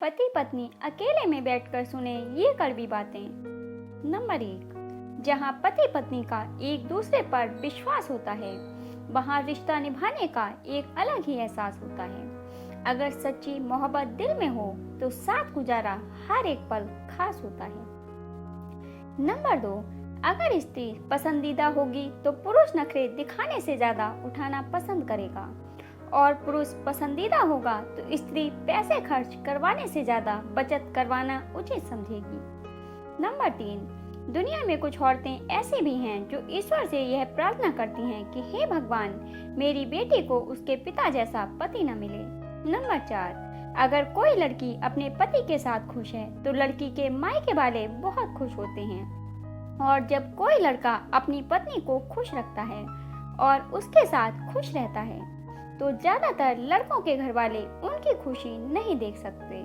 पति पत्नी अकेले में बैठकर सुने ये कड़वी बातें। नंबर 1, जहाँ पति पत्नी का एक दूसरे पर विश्वास होता है, वहाँ रिश्ता निभाने का एक अलग ही एहसास होता है। अगर सच्ची मोहब्बत दिल में हो तो साथ गुजारा हर एक पल खास होता है। नंबर 2, अगर स्त्री पसंदीदा होगी तो पुरुष नखरे दिखाने से ज्यादा उठाना पसंद करेगा, और पुरुष पसंदीदा होगा तो स्त्री पैसे खर्च करवाने से ज्यादा बचत करवाना उचित समझेगी। नंबर 3, दुनिया में कुछ औरतें ऐसी भी हैं जो ईश्वर से यह प्रार्थना करती हैं कि हे भगवान, मेरी बेटी को उसके पिता जैसा पति न मिले। नंबर 4, अगर कोई लड़की अपने पति के साथ खुश है तो लड़की के मायके वाले बहुत खुश होते हैं, और जब कोई लड़का अपनी पत्नी को खुश रखता है और उसके साथ खुश रहता है तो ज्यादातर लड़कों के घर वाले उनकी खुशी नहीं देख सकते,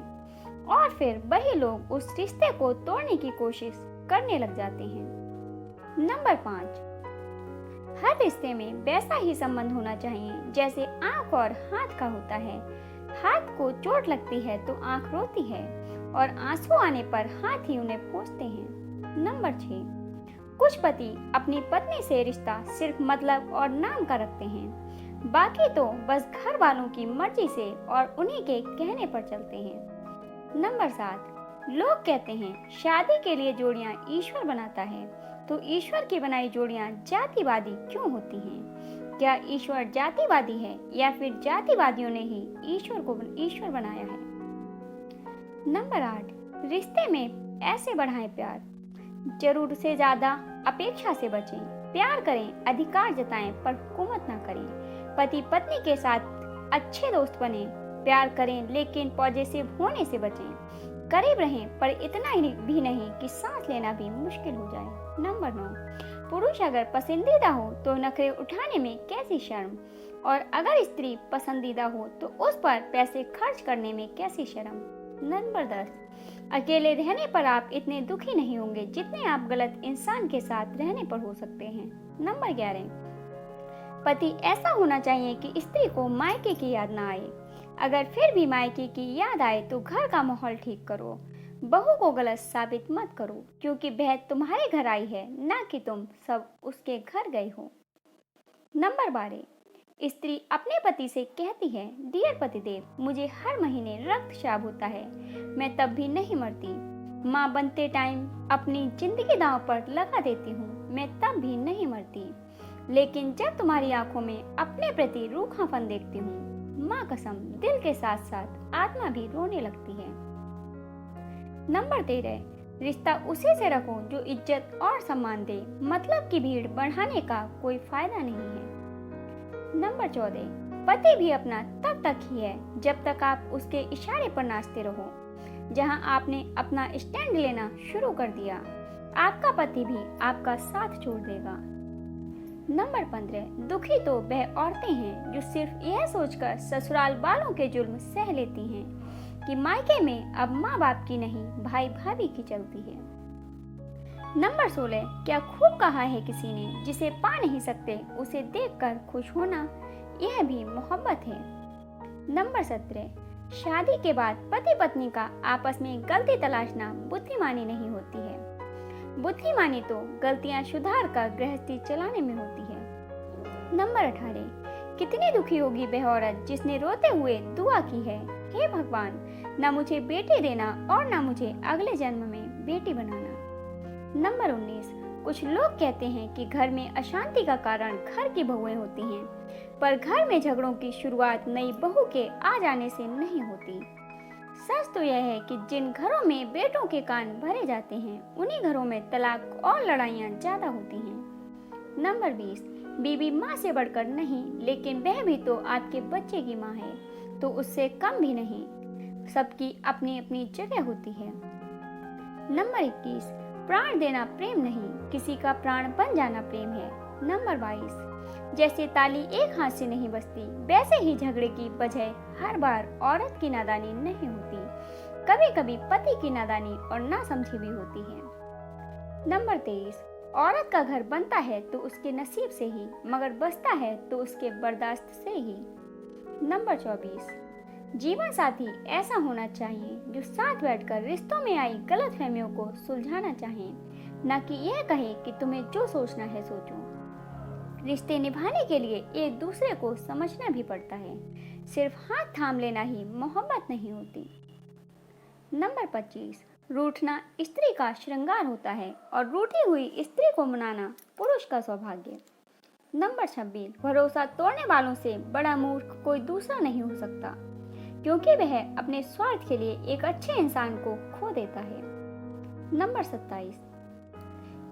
और फिर वही लोग उस रिश्ते को तोड़ने की कोशिश करने लग जाते हैं। नंबर 5, हर रिश्ते में वैसा ही संबंध होना चाहिए जैसे आंख और हाथ का होता है। हाथ को चोट लगती है तो आंख रोती है, और आंसू आने पर हाथ ही उन्हें पोंछते हैं। नंबर 6, कुछ पति अपनी पत्नी से रिश्ता सिर्फ मतलब और नाम का रखते हैं, बाकी तो बस घर वालों की मर्जी से और उन्हीं के कहने पर चलते हैं। नंबर 7, लोग कहते हैं शादी के लिए जोड़ियां ईश्वर बनाता है, तो ईश्वर की बनाई जोड़ियां जातिवादी क्यों होती हैं? क्या ईश्वर जातिवादी है या फिर जातिवादियों ने ही ईश्वर को ईश्वर बनाया है? नंबर 8, रिश्ते में ऐसे बढ़ाएं प्यार, जरूरत से ज्यादा अपेक्षा से बचें। प्यार करें, अधिकार जताएं, पर हुकूमत ना करें। पति पत्नी के साथ अच्छे दोस्त बने, प्यार करें लेकिन पॉजिटिव होने से बचें। करीब रहें पर इतना ही भी नहीं कि सांस लेना भी मुश्किल हो जाए। नंबर 9, पुरुष अगर पसंदीदा हो तो नखरे उठाने में कैसी शर्म, और अगर स्त्री पसंदीदा हो तो उस पर पैसे खर्च करने में कैसी शर्म। नंबर 10, अकेले रहने पर आप इतने दुखी नहीं होंगे जितने आप गलत इंसान के साथ रहने पर हो सकते हैं। नंबर 11, पति ऐसा होना चाहिए कि स्त्री को मायके की याद ना आए। अगर फिर भी मायके की याद आए तो घर का माहौल ठीक करो। बहू को गलत साबित मत करो, क्योंकि वह तुम्हारे घर आई है, ना कि तुम सब उसके घर गए हो। नंबर 12, स्त्री अपने पति से कहती है, डियर पतिदेव, मुझे हर महीने रक्तस्राव होता है, मैं तब भी नहीं मरती। माँ बनते टाइम अपनी जिंदगी दांव पर लगा देती हूँ, मैं तब भी नहीं मरती। लेकिन जब तुम्हारी आंखों में अपने प्रति रूखापन देखती हूँ, माँ कसम, दिल के साथ साथ आत्मा भी रोने लगती है। नंबर 13, रिश्ता उसी से रखो जो इज्जत और सम्मान दे, मतलब की भीड़ बढ़ाने का कोई फायदा नहीं है। नंबर 14, पति भी अपना तब तक ही है जब तक आप उसके इशारे पर नाचते रहो। जहां आपने अपना स्टैंड लेना शुरू कर दिया, आपका पति भी आपका साथ छोड़ देगा। नंबर 15, दुखी तो वह औरतें हैं जो सिर्फ यह सोचकर ससुराल वालों के जुल्म सह लेती हैं कि मायके में अब माँ बाप की नहीं भाई भाभी की चलती है। नंबर 16, क्या खूब कहा है किसी ने, जिसे पा नहीं सकते उसे देखकर खुश होना, यह भी मोहब्बत है। नंबर 17, शादी के बाद पति पत्नी का आपस में गलती तलाशना बुद्धिमानी नहीं होती है। बुद्धिमानी तो गलतियां सुधार कर गृहस्थी चलाने में होती है। नंबर 18, कितनी दुखी होगी वह औरत जिसने रोते हुए दुआ की है, हे भगवान, न मुझे बेटी देना और न मुझे अगले जन्म में बेटी बनाना। नंबर 19, कुछ लोग कहते हैं कि घर में अशांति का कारण घर की बहुएं होती हैं, पर घर में झगड़ों की शुरुआत नई बहू के आ जाने से नहीं होती। सच तो यह है कि जिन घरों में बेटों के कान भरे जाते हैं, उन्हीं घरों में तलाक और लड़ाइयाँ ज्यादा होती हैं। नंबर 20, बीवी माँ से बढ़कर नहीं, लेकिन वह भी तो आपके बच्चे की माँ है, तो उससे कम भी नहीं। सबकी अपनी अपनी जगह होती है। नंबर 21, प्राण देना प्रेम नहीं, किसी का प्राण बन जाना प्रेम है। नंबर 22, जैसे ताली एक हाथ से नहीं बजती, वैसे ही झगड़े की वजह हर बार औरत की नादानी नहीं होती, कभी कभी पति की नादानी और नासमझी भी होती है। नंबर 23, औरत का घर बनता है तो उसके नसीब से ही, मगर बसता है तो उसके बर्दाश्त से ही। नंबर 24, जीवन साथी ऐसा होना चाहिए जो साथ बैठकर रिश्तों में आई गलतफहमियों को सुलझाना चाहे, न कि यह कहे कि तुम्हें जो सोचना है सोचो। रिश्ते निभाने के लिए एक दूसरे को समझना भी पड़ता है, सिर्फ हाथ थाम लेना ही मोहब्बत नहीं होती। नंबर 25, रूठना स्त्री का श्रृंगार होता है और रूठी हुई स्त्री को मनाना पुरुष का सौभाग्य। नंबर 26, भरोसा तोड़ने वालों से बड़ा मूर्ख कोई दूसरा नहीं हो सकता, क्योंकि वह अपने स्वार्थ के लिए एक अच्छे इंसान को खो देता है। नंबर 27,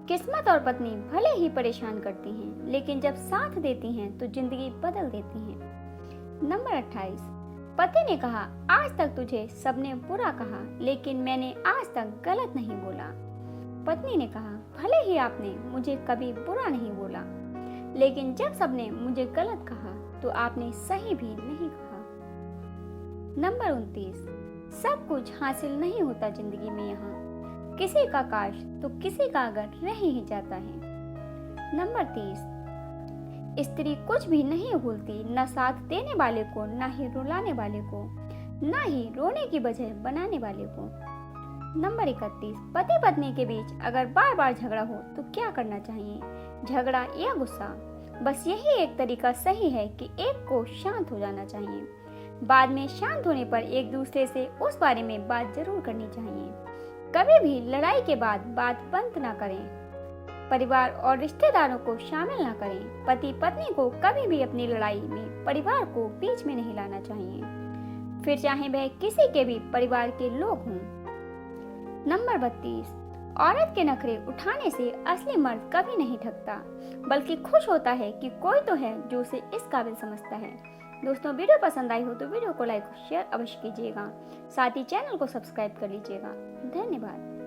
किस्मत और पत्नी भले ही परेशान करती हैं, लेकिन जब साथ देती हैं तो जिंदगी बदल देती हैं। नंबर 28, पति ने कहा, आज तक तुझे सबने बुरा कहा, लेकिन मैंने आज तक गलत नहीं बोला। पत्नी ने कहा, भले ही आपने मुझे कभी बुरा नहीं बोला, लेकिन जब सबने मुझे गलत कहा तो आपने सही भी नहीं कहा। नंबर 29, सब कुछ हासिल नहीं होता जिंदगी में, यहाँ किसी का काश तो किसी का अगर रह ही जाता है। नंबर 30, स्त्री कुछ भी नहीं भूलती, न साथ देने वाले को, न ही रुलाने वाले को, न ही रोने की वजह बनाने वाले को। नंबर 31, पति पत्नी के बीच अगर बार बार झगड़ा हो तो क्या करना चाहिए? झगड़ा या गुस्सा, बस यही एक तरीका सही है कि एक को शांत हो जाना चाहिए। बाद में शांत होने पर एक दूसरे से उस बारे में बात जरूर करनी चाहिए। कभी भी लड़ाई के बाद बात बंद ना करें। परिवार और रिश्तेदारों को शामिल ना करें। पति पत्नी को कभी भी अपनी लड़ाई में परिवार को बीच में नहीं लाना चाहिए, फिर चाहे वह किसी के भी परिवार के लोग हों। नंबर 32, औरत के नखरे उठाने से असली मर्द कभी नहीं थकता, बल्कि खुश होता है कि कोई तो है जो उसे इस काबिल समझता है। दोस्तों, वीडियो पसंद आई हो तो वीडियो को लाइक और शेयर अवश्य कीजिएगा, साथ ही चैनल को सब्सक्राइब कर लीजिएगा। धन्यवाद।